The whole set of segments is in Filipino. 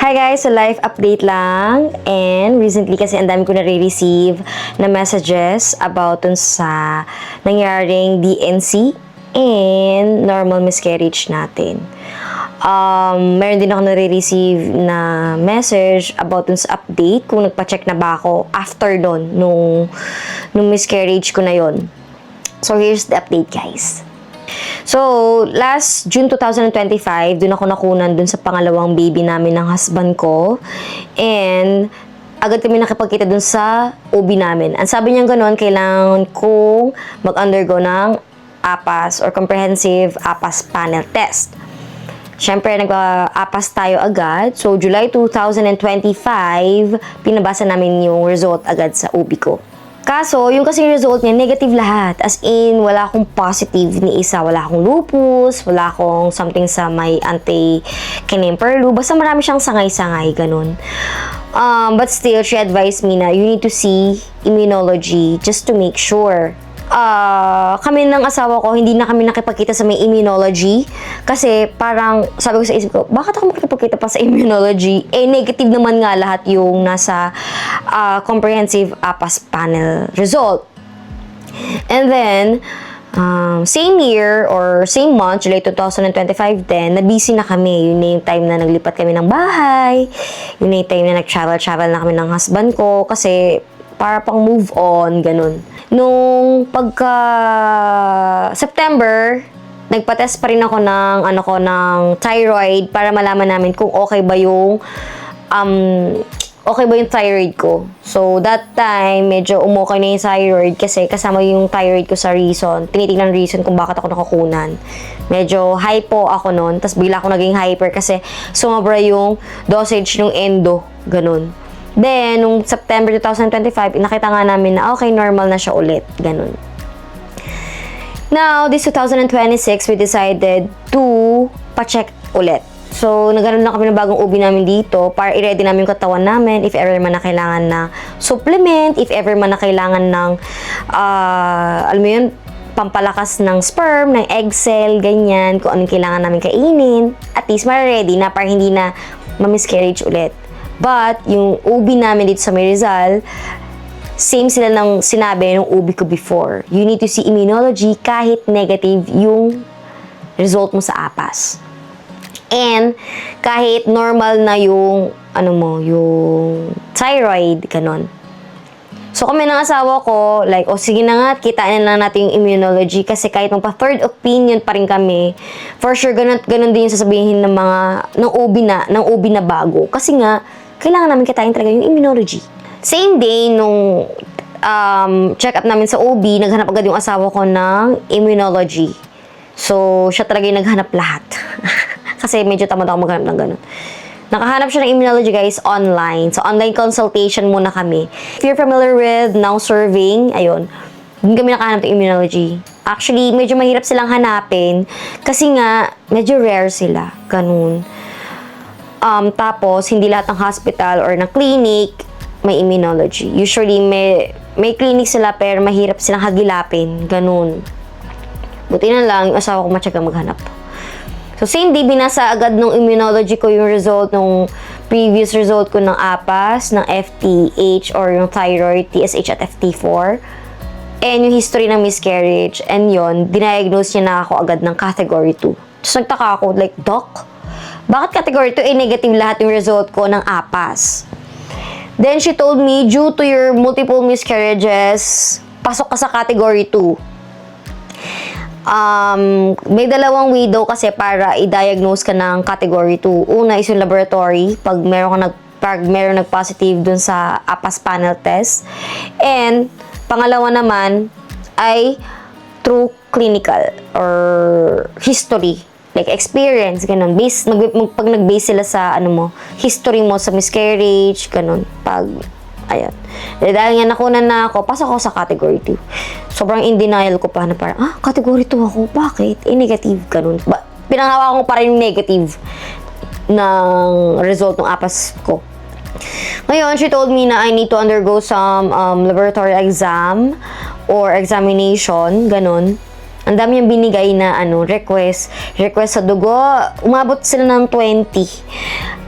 Hi guys! So life update lang, and recently kasi ang dami ko na-receive na messages about dun sa nangyaring DNC and normal miscarriage natin. Meron din ako na-receive na message about dun sa update kung nagpa-check na ba ako after dun nung miscarriage ko na yon. So here's the update guys. So, last June 2025, dun ako nakunan dun sa pangalawang baby namin ng husband ko. And, agad kami nakipagkita dun sa OB namin. Ang sabi niya gano'n, kailangan kong mag-undergo ng APAS or Comprehensive APAS Panel Test. Siyempre, nag-APAS tayo agad. So, July 2025, pinabasa namin yung result agad sa OB ko. Kaso, yung kasing result niya, negative lahat. As in, wala akong positive ni isa. Wala akong lupus, wala akong something sa may anti-kinemperlu. Basta marami siyang sangay-sangay, ganun. But still, she advised me na you need to see immunology just to make sure. Kami ng asawa ko, hindi na kami nakipagkita sa may immunology. Kasi parang, sabi ko sa isip ko, bakit ako makipagkita pa sa immunology? Eh, negative naman nga lahat yung nasa comprehensive APAS panel result. And then, same year or same month, July 2025 din, na-busy na kami. Yun na yung time na naglipat kami ng bahay. Yun na yung time na nag-travel na kami ng husband ko. Kasi, para pang move on, ganun. Nung pagka September, nagpa-test pa rin ako ng thyroid para malaman namin kung okay ba yung thyroid ko. So, that time, medyo umokay na yung thyroid kasi kasama yung thyroid ko sa reason. Tinitingnan reason kung bakit ako nakakunan. Medyo hypo ako nun, tapos bigla ako naging hyper kasi sumobra yung dosage ng endo, ganun. Then, nung September 2025, nakita nga namin na okay, normal na siya ulit. Ganun. Now, this 2026, we decided to pa-check ulit. So, nagkaroon na kami ng bagong ubi namin dito para i-ready namin yung katawan namin if ever man na kailangan na supplement, if ever man na kailangan ng, alam mo yun, pampalakas ng sperm, ng egg cell, ganyan, kung anong kailangan namin kainin. At least, ma-ready na para hindi na ma-miscarriage ulit. But, yung ubi namin dito sa Rizal, same sila ng sinabi ng ubi ko before. You need to see immunology kahit negative yung result mo sa APAS. And, kahit normal na yung, yung thyroid, ganon. So, kami ng asawa ko, like, sige na nga, kitain na lang natin yung immunology kasi kahit magpa-third opinion pa rin kami, for sure, ganun din yung sasabihin ng ng ubi na bago. Kasi nga, kailangan namin kitain talaga yung immunology. Same day, nung check-up namin sa OB, naghanap agad yung asawa ko ng immunology. So, siya talaga yung naghanap lahat. Kasi medyo tamad ako maghanap ng ganun. Nakahanap siya ng immunology guys online. So, online consultation muna kami. If you're familiar with Now Serving, ayun, hindi kami nakahanap ng immunology. Actually, medyo mahirap silang hanapin kasi nga, medyo rare sila. Ganun. Tapos, hindi lahat ng hospital or ng clinic may immunology. Usually, may clinic sila pero mahirap silang hagilapin. Ganun. Buti na lang, yung asawa ko matyagang maghanap. So, same day, binasa agad ng immunology ko yung result ng previous result ko ng APAS, ng FTH or yung thyroid, TSH at FT4. And yung history ng miscarriage. And yon, diniagnose niya na ako agad ng category 2. Tapos nagtaka ako, like, Doc, bakit category 2 negative lahat yung result ko ng APAS? Then she told me, due to your multiple miscarriages, pasok ka sa category 2. May dalawang way daw kasi para i-diagnose ka ng category 2. Una is yung laboratory, pag meron nag-positive dun sa APAS panel test. And pangalawa naman ay through clinical or history. Like experience, ganun. Pag nag-base sila sa, history mo sa miscarriage, ganun. Ayan. Dahil nga nakunan na ako, pasok ako sa category 2. Sobrang in denial ko pa na parang, category 2 ako, bakit? Negative, ganun. Pinangawa ko pa rin yung negative ng result ng APAS ko. Ngayon, she told me na I need to undergo some laboratory exam or examination, ganun. Ang dami yung binigay na request sa dugo. Umabot sila ng 20.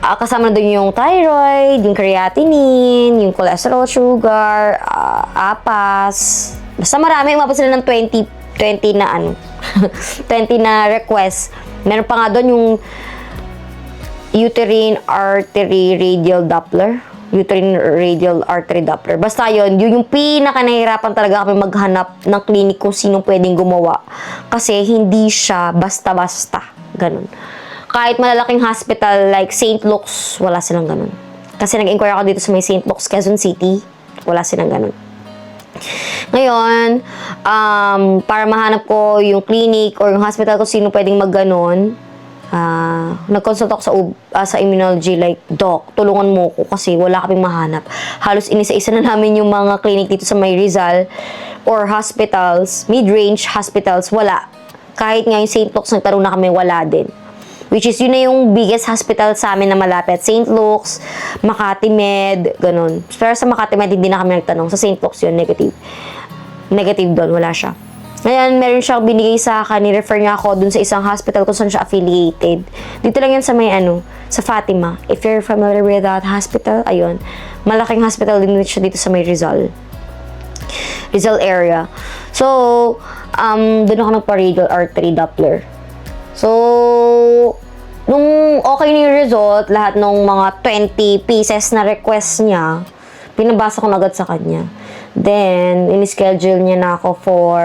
Kasama na doon yung thyroid, yung creatinine, yung cholesterol, sugar, apas. Basta marami, umabot sila ng 20 na 20 na request. Meron pa nga doon yung uterine artery radial Doppler. Basta yun yung pinaka-nahirapan talaga kami maghanap ng clinic kung sino pwedeng gumawa. Kasi hindi siya basta-basta. Ganun. Kahit malalaking hospital like St. Luke's, wala silang ganun. Kasi nag-inquire ako dito sa may St. Luke's, Quezon City, wala silang ganun. Ngayon, para mahanap ko yung clinic or yung hospital kung sino pwedeng mag-ganon, nag-consult ako sa immunology, like, Doc, tulungan mo ko kasi wala kaming mahanap. Halos inisa-isa na namin yung mga clinic dito sa may Rizal or hospitals, mid-range hospitals, wala. Kahit nga yung St. Luke's, nagtanong na kami, wala din. Which is, yun na yung biggest hospital sa amin na malapit. St. Luke's, Makati Med, ganun. Pero sa Makati Med, hindi na kami nagtanong. Sa St. Luke's yun, negative. Negative doon, wala siya. Ngayon, meron siyang binigay sa akin, ni-refer niya ako dun sa isang hospital kung saan siya affiliated. Dito lang yan sa may sa Fatima. If you're familiar with that hospital, ayun. Malaking hospital din siya dito sa may Rizal area. So, dun ako nagpa-radial artery Doppler. So, nung okay na yung result, lahat ng mga 20 pieces na request niya, pinabasa ko na agad sa kanya. Then, in-schedule niya na ako for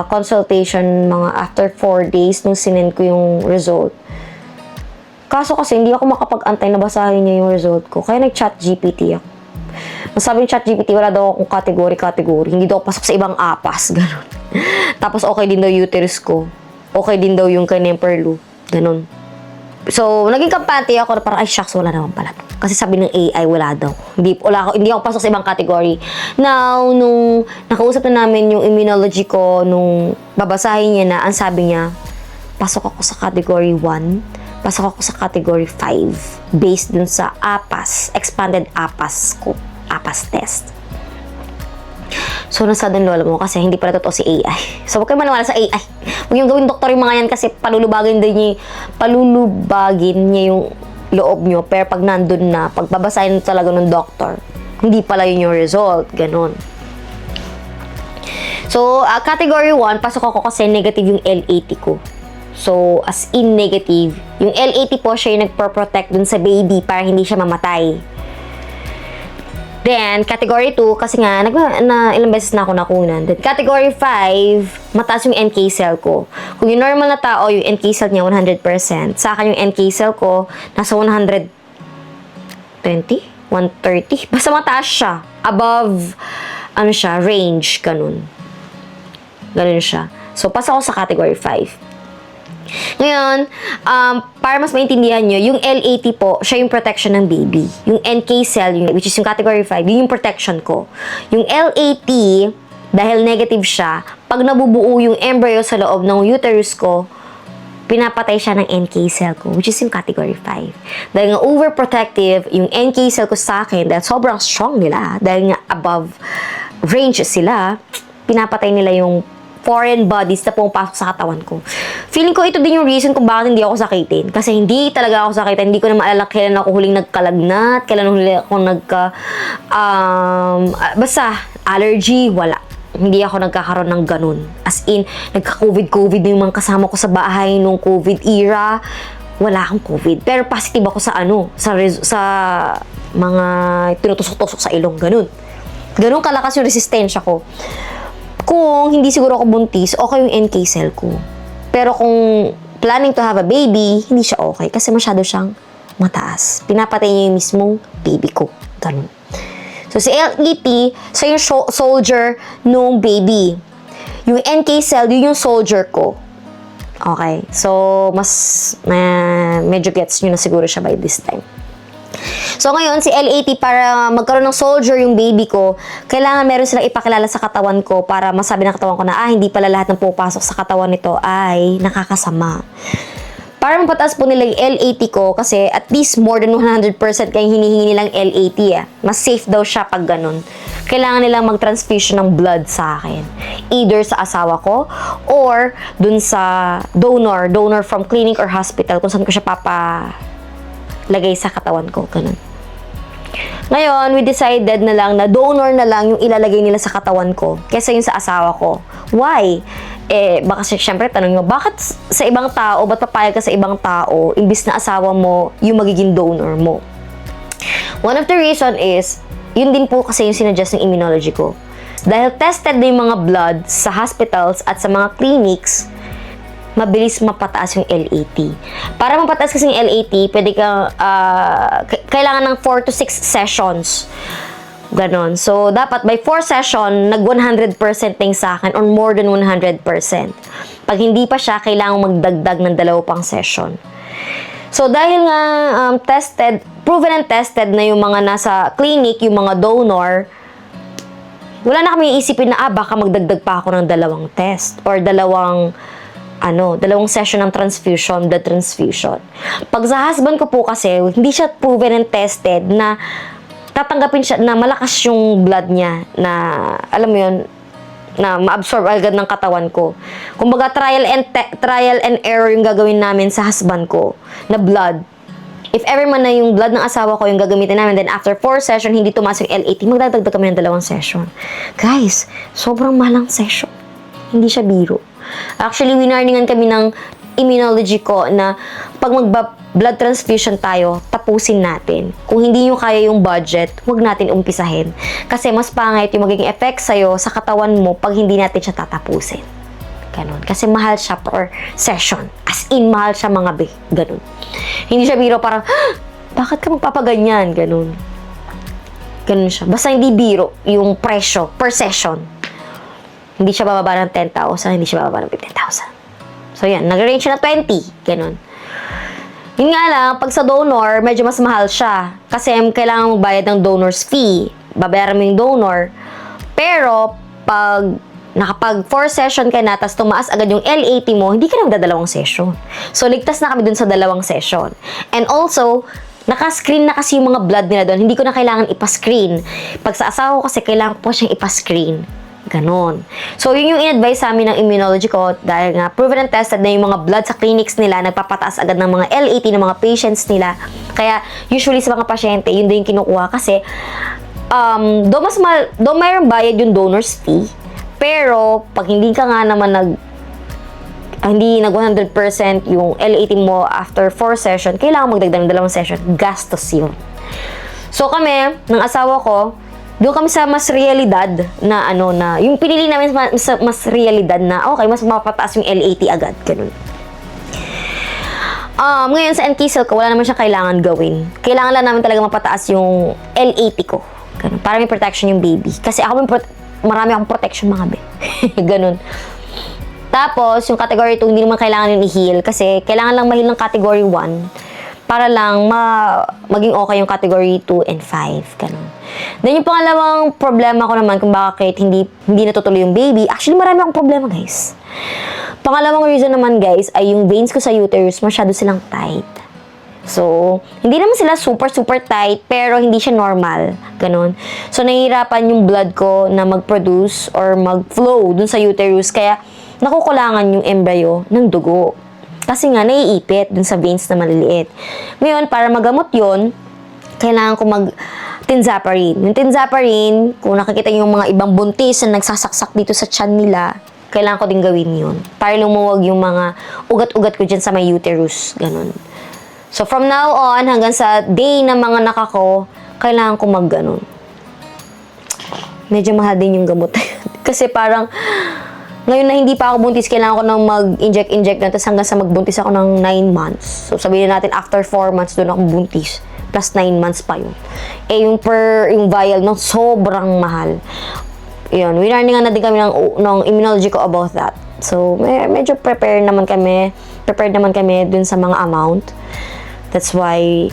consultation mga after 4 days nung sinend ko yung result. Kaso kasi, hindi ako makapag-antay na basahin niya yung result ko. Kaya nag-chat GPT ako. Nasabi ng chat GPT, wala daw akong category. Hindi daw ako pasok sa ibang apas. Ganon. Tapos, okay din daw uterus ko. Okay din daw yung kay Nemperlu. Ganon. So, naging kampante ako na parang, ay, shucks, wala naman pala. Kasi sabi ng AI, wala daw. Hindi ako pasok sa ibang category. Now, nung nakausap na namin yung immunology ko, nung babasahin niya na, ang sabi niya, pasok ako sa category 1, pasok ako sa category 5, based dun sa APAS, expanded APAS ko, APAS test. So, nasa doon lola mo kasi hindi pala totoo si AI. So, huwag kayo maniwala sa AI. Huwag yung gawin doktor yung mga yan kasi palulubagin niya yung loob nyo. Pero pag nandun na, pag babasahin talaga ng doktor, hindi pala yun yung result. Ganon. So, category 1, pasok ako kasi negative yung L80 ko. So, as in negative. Yung L80 po, siya yung nagpo-protect dun sa baby para hindi siya mamatay. Then, category 2, kasi nga, ilang beses na ako nakunan. Then, category 5, mataas yung NK cell ko. Kung yung normal na tao, yung NK cell niya 100%. Sa akin, yung NK cell ko, nasa 120? 130? Basta mataas siya. Above, range, ganun. Ganun siya. So, pasok ako sa category 5. Ngayon, para mas maintindihan nyo, yung L80 po, siya yung protection ng baby. Yung NK cell, which is yung category 5, yun yung protection ko. Yung L80, dahil negative siya, pag nabubuo yung embryo sa loob ng uterus ko, pinapatay siya ng NK cell ko, which is yung category 5. Dahil nga overprotective, yung NK cell ko sa akin, dahil sobrang strong nila, dahil nga above range sila, pinapatay nila yung foreign bodies na pumapasok sa katawan ko. Feeling ko ito din yung reason kung bakit hindi ako sakitin. Kasi hindi talaga ako sakitin. Hindi ko na maalala kailan ako huling nagkalagnat, kailan huling ako basta, allergy, wala. Hindi ako nagkakaroon ng ganun. As in, nagka-COVID na yung mga kasama ko sa bahay nung COVID era. Wala akong COVID. Pero positive ako sa sa mga tinutusok-tusok sa ilong, ganun. Ganun kalakas yung resistensya ko. Kung hindi siguro ako buntis, okay yung NK cell ko. Pero kung planning to have a baby, hindi siya okay kasi masyado siyang mataas. Pinapatay niya yung mismong baby ko. Ganun. So, si LET, siya yung soldier nung baby. Yung NK cell, yun yung soldier ko. Okay. So, medyo gets nyo na siguro siya by this time. So, ngayon, si L80, para magkaroon ng soldier yung baby ko, kailangan meron silang ipakilala sa katawan ko para masabi ng katawan ko na, hindi pala lahat ng pupasok sa katawan nito ay nakakasama. para mapataas po nila yung L80 ko kasi at least more than 100% kayong hinihingi nilang L80 Mas safe daw siya pag ganun. Kailangan nilang mag-transfusion ng blood sa akin. Either sa asawa ko or dun sa donor from clinic or hospital kung saan ko siya lagay sa katawan ko. Ganun. Ngayon, we decided na lang na donor na lang yung ilalagay nila sa katawan ko kaysa yung sa asawa ko. Why? Baka syempre tanong nyo, bakit sa ibang tao, ba't papayag ka sa ibang tao imbis na asawa mo yung magiging donor mo? One of the reason is, yun din po kasi yung sinadjust ng immunology ko. Dahil tested na yung mga blood sa hospitals at sa mga clinics, mabilis mapataas yung L80. Para mapataas kasi yung L80, pwede ka, kailangan ng 4 to 6 sessions. Ganon. So, dapat by 4 session, nag 100% na sa akin or more than 100%. Pag hindi pa siya, kailangan magdagdag ng 2 pang session. So, dahil nga proven and tested na yung mga nasa clinic, yung mga donor, wala na kami iisipin na, baka magdagdag pa ako ng 2 test or 2 session ng transfusion, blood transfusion. Pag sa husband ko po kasi, hindi siya proven and tested na tatanggapin siya na malakas yung blood niya na, alam mo yun, na ma-absorb agad ng katawan ko. Kumbaga, trial and error yung gagawin namin sa husband ko na blood. If ever man na yung blood ng asawa ko yung gagamitin namin, then after 4 session, hindi tumaas yung L80, magdadagdag kami ng 2 session. Guys, sobrang malang session. Hindi siya biro. Actually, winarningan kami ng immunology ko na pag blood transfusion tayo, tapusin natin. Kung hindi nyo kaya yung budget, huwag natin umpisahin. Kasi mas pangit yung magiging effect sa'yo sa katawan mo pag hindi natin siya tatapusin. Ganon. Kasi mahal siya per session. As in, mahal siya mga ganon. Hindi siya biro parang, bakit ka magpapaganyan? Ganon. Ganon siya. Basta hindi biro yung presyo per session. Hindi siya bababa ng 10,000, hindi siya bababa ng 15,000. So, yan. Nag-range siya na 20. Ganon. Yun nga lang, pag sa donor, medyo mas mahal siya. Kasi kailangan mong bayad ng donor's fee. Babayaran mo yung donor. Pero, pag nakapag 4 session ka na, tapos tumaas agad yung L80 mo, hindi ka na magdadalawang session. So, ligtas na kami dun sa 2 session. And also, naka-screen na kasi yung mga blood nila doon. Hindi ko na kailangan ipascreen. Pag sa asawa ko kasi, kailangan po siyang ipascreen. Ganon. So, yun yung in-advise sa amin ng immunology ko dahil nga proven and tested na yung mga blood sa clinics nila, nagpapataas agad ng mga L80 ng mga patients nila. Kaya, usually sa mga pasyente, yun din yung kinukuha kasi do mayroong bayad yung donor's fee, pero pag hindi ka nga naman hindi nag 100% yung L80 mo after 4 session, kailangan magdagdag ng 2 session. Gastos yun. So, kami, ng asawa ko, doon kami sa mas realidad na yung pinili namin sa mas realidad na okay, mas mapataas yung L80 agad, ganun. Ngayon sa NK-cell ko, wala naman siya kailangan gawin. Kailangan lang namin talaga mapataas yung L80 ko. Ganun, para may protection yung baby. Kasi ako marami akong protection mga be. Ganun. Tapos, yung category 2, hindi naman kailangan yung i-heal kasi kailangan lang ma-heal ng category 1 para lang maging okay yung category 2 and 5. Ganun. Then, yung pangalawang problema ko naman kung bakit hindi natutuloy yung baby. Actually, marami akong problema, guys. Pangalawang reason naman, guys, ay yung veins ko sa uterus, masyado silang tight. So, hindi naman sila super tight, pero hindi siya normal. Ganun. So, nahihirapan yung blood ko na mag-produce or mag-flow dun sa uterus. Kaya, nakukulangan yung embryo ng dugo. Kasi nga, naiipit dun sa veins na maliliit. Ngayon, para magamot yon, kailangan ko tinzaparin. Yung tinzaparin, kung nakikita yung mga ibang buntis na nagsasaksak dito sa tiyan nila, kailangan ko din gawin yun. Para lumuwag yung mga ugat-ugat ko dyan sa may uterus. Ganun. So, from now on, hanggang sa day na mga ko, kailangan ko ganun. Medyo mahal din yung gamot. Kasi parang, ngayon na hindi pa ako buntis, kailangan ko nang mag-inject na, tapos hanggang sa magbuntis ako ng 9 months. So, sabihin natin, after 4 months, doon ako buntis. Plus 9 months pa yun. Yung vial, no, sobrang mahal. Yun, winarningan na din kami ng immunology ko about that. So, medyo prepared naman kami dun sa mga amount. That's why,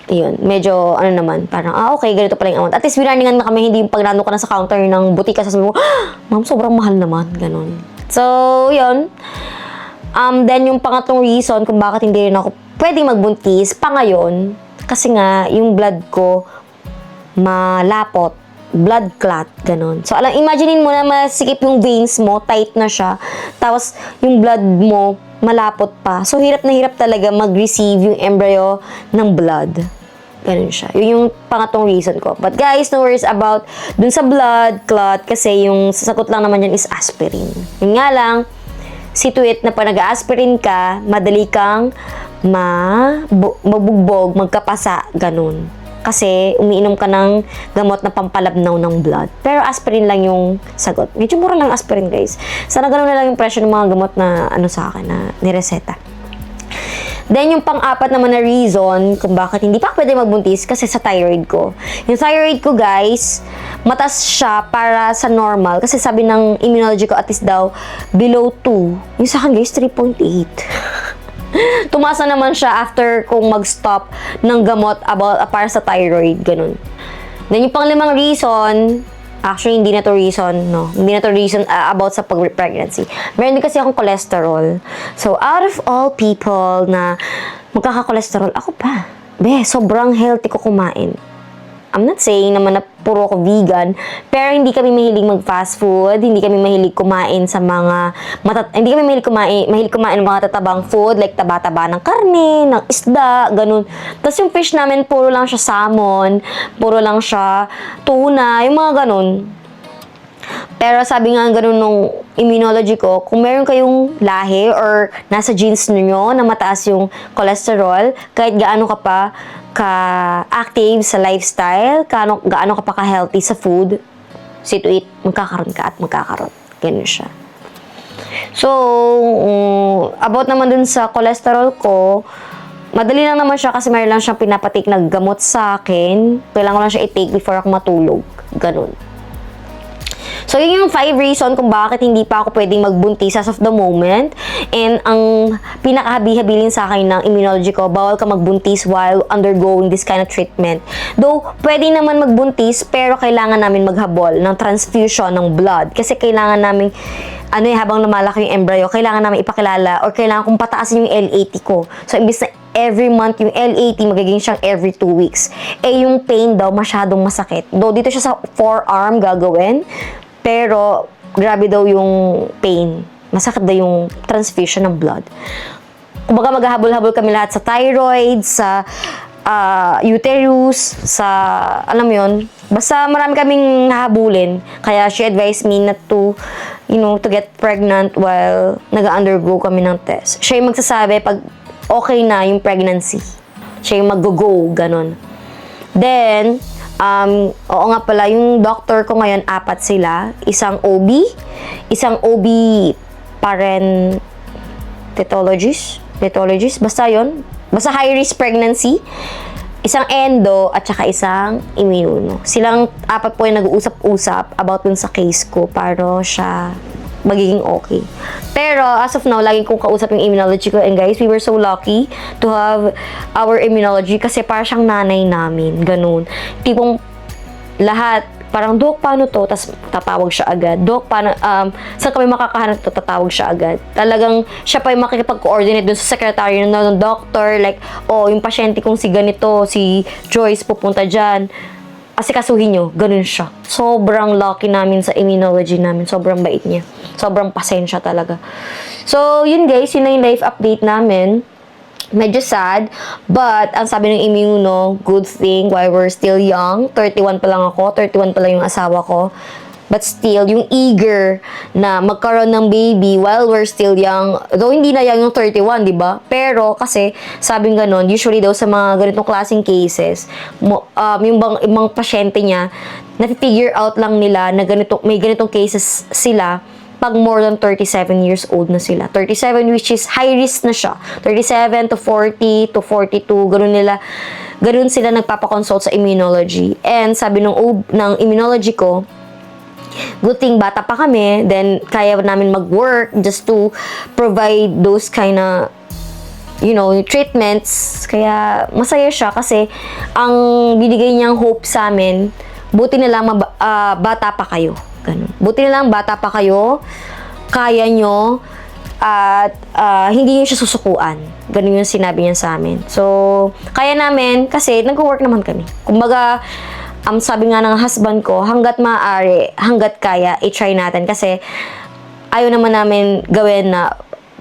yun, medyo, parang, okay, ganito pala yung amount. At least, winarningan na kami, hindi yung pag nandun ka na sa counter ng butika, sasabihin mo, ma'am, sobrang mahal naman, ganun. So, yun. Then yung pangatlong reason kung bakit hindi rin ako pwedeng magbuntis pa ngayon, kasi nga, yung blood ko malapot, blood clot, ganun. So, imaginein mo na masikip yung veins mo, tight na siya, tapos yung blood mo malapot pa. So, hirap na hirap talaga mag-receive yung embryo ng blood. Ganun siya. Yun yung pangatong reason ko. But guys, no worries about dun sa blood clot kasi yung sasagot lang naman yan is aspirin. Yun nga lang, situate na pa nag-aspirin ka, madali kang mabugbog, magkapasa, ganun. Kasi umiinom ka ng gamot na pampalabnaw ng blood. Pero aspirin lang yung sagot. Medyo mura lang aspirin, guys. Sana ganun na lang yung presyo ng mga gamot na sa akin, na nireseta. Then, yung pang-apat naman na reason kung bakit hindi pa pwede magbuntis kasi sa thyroid ko. Yung thyroid ko, guys, mataas siya para sa normal. Kasi sabi ng immunology ko, at least daw, below 2. Yung sa akin, guys, 3.8. Tumasa naman siya after kung mag-stop ng gamot para sa thyroid, ganun. Then, yung pang-limang reason, actually, hindi na to reason, no? Hindi na to reason about sa pregnancy. Meron din kasi akong cholesterol. So, out of all people na magkaka-cholesterol, ako pa. Sobrang healthy ko kumain. I'm not saying naman na puro ako vegan, pero hindi kami mahilig mag-fast food, hindi kami mahilig kumain sa mga hindi kami mahilig kumain ng mga tatabang food, like taba-taba ng karne, ng isda, ganun. Tapos yung fish namin, puro lang siya salmon, puro lang siya tuna, yung mga ganun. Pero sabi nga ganun nung immunology ko, kung meron kayong lahi or nasa genes niyo na mataas yung cholesterol, kahit gaano ka pa ka-active sa lifestyle, gaano ka pa ka-healthy sa food, situate, magkakaroon ka at magkakaroon. Ganun siya. So, about naman dun sa cholesterol ko, madali lang naman siya kasi mayroon lang siyang pinapatik na gamot sa akin. Kailangan ko lang siya i-take before ako matulog. Ganun. So, yun yung 5 reason kung bakit hindi pa ako pwedeng magbuntis as of the moment. And ang pinakahabi-habilin sa akin ng immunology ko, bawal ka magbuntis while undergoing this kind of treatment. Though, pwede naman magbuntis, pero kailangan namin maghabol ng transfusion ng blood. Kasi kailangan namin, habang lumalaki yung embryo, kailangan namin ipakilala or kailangan kong pataasin yung L80 ko. So, imbis na every month yung L80, magiging siyang every 2 weeks. Yung pain daw, masyadong masakit. Though, dito siya sa forearm gagawin, pero, grabe daw yung pain. Masakit daw yung transfusion ng blood. Kumbaga, maghahabol-habol kami lahat sa thyroid, sa uterus, sa, alam mo yun, basta marami kaming hahabulin. Kaya she advised me not to, to get pregnant while nag-undergo kami ng test. Siya yung magsasabi pag okay na yung pregnancy. Siya yung mag-go, ganon. Then, oo nga pala, yung doctor ko ngayon, 4 sila. Isang OB, isang OB parentologist, basta yon, basta high-risk pregnancy, isang endo, at saka isang immuno. Silang 4 po yung nag-uusap-usap about dun sa case ko para siya magiging okay. Pero, as of now, lagi kong kausap yung immunology ko. And guys, we were so lucky to have our immunology kasi para siyang nanay namin. Ganun. Tipong lahat, parang, Dok, paano to? Tapos tatawag siya agad. Dok, paano, saan kami makakahanap to? Tatawag siya agad. Talagang siya pa yung makikipag-coordinate dun sa secretary ng doctor. Like, yung pasyente kong si ganito, si Joyce, pupunta dyan. Asikasuhin nyo, ganun siya. Sobrang lucky namin sa immunology namin. Sobrang bait niya. Sobrang pasensya talaga. So, yun guys, yun na yung life update namin. Medyo sad, but ang sabi ng immuno, good thing while we're still young. 31 pa lang ako, 31 pa lang yung asawa ko. But still, yung eager na magkaroon ng baby while we're still young, though hindi na young yung 31, di ba? Pero kasi, sabing ganon, usually daw sa mga ganitong klaseng cases, yung ibang pasyente niya, na-figure out lang nila na may ganitong cases sila pag more than 37 years old na sila. 37 which is high risk na siya. 37 to 40 to 42, ganun sila nagpapakonsult sa immunology. And sabi ng immunology ko, good thing bata pa kami, then kaya namin mag-work just to provide those kind of treatments. Kaya masaya siya kasi ang binigay niyang hope sa amin, buti na lang bata pa kayo. Ganun. Buti na lang bata pa kayo, kaya nyo At hindi niya siya susukuan. Ganun yung sinabi niya sa amin. So, kaya namin kasi nag-work naman kami. Kumbaga, sabi nga ng husband ko, hanggat maaari, hanggat kaya, i-try natin. Kasi, ayaw naman namin gawin na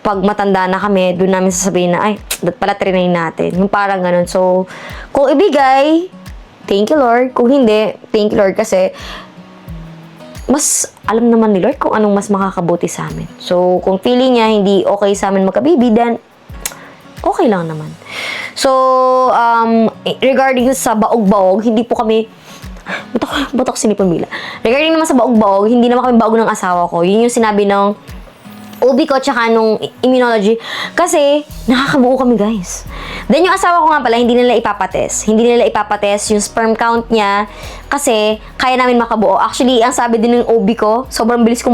pag matanda na kami, doon namin sasabihin na, ay, pala trinay natin. Yung parang ganun. So, kung ibigay, thank you Lord. Kung hindi, thank you Lord. Kasi, mas alam naman ni Lord kung anong mas makakabuti sa amin. So, kung feeling niya hindi okay sa amin magka-baby, then okay lang naman. So, regarding sa baog-baog, hindi po kami batok sinipon bila. Regarding naman sa baog-baog, hindi naman kami baog ng asawa ko. Yun yung sinabi ng OB ko tsaka nung immunology. Kasi, nakakabuo kami guys. Then yung asawa ko nga pala, hindi nila ipapates. Hindi nila ipapates yung sperm count niya kasi kaya namin makabuo. Actually, ang sabi din ng OB ko, sobrang bilis ko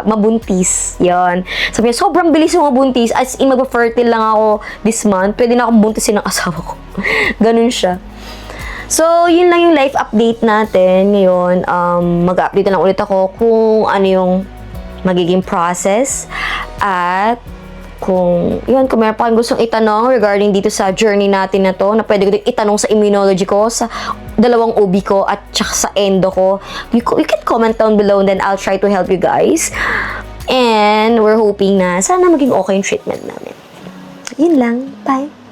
mabuntis. Yun. Sabi niya, sobrang bilis ko mabuntis. As in, mag-fertile lang ako this month. Pwede na akong buntisin ng asawa ko. Ganun siya. So, yun lang yung life update natin. Ngayon, mag-update na lang ulit ako kung ano yung magiging process. At kung meron pa kayong gustong itanong regarding dito sa journey natin na to, na pwede ko din itanong sa immunology ko, sa dalawang OB ko, at saka sa endo ko, you can comment down below and then I'll try to help you guys. And we're hoping na sana maging okay yung treatment namin. Yun lang. Bye!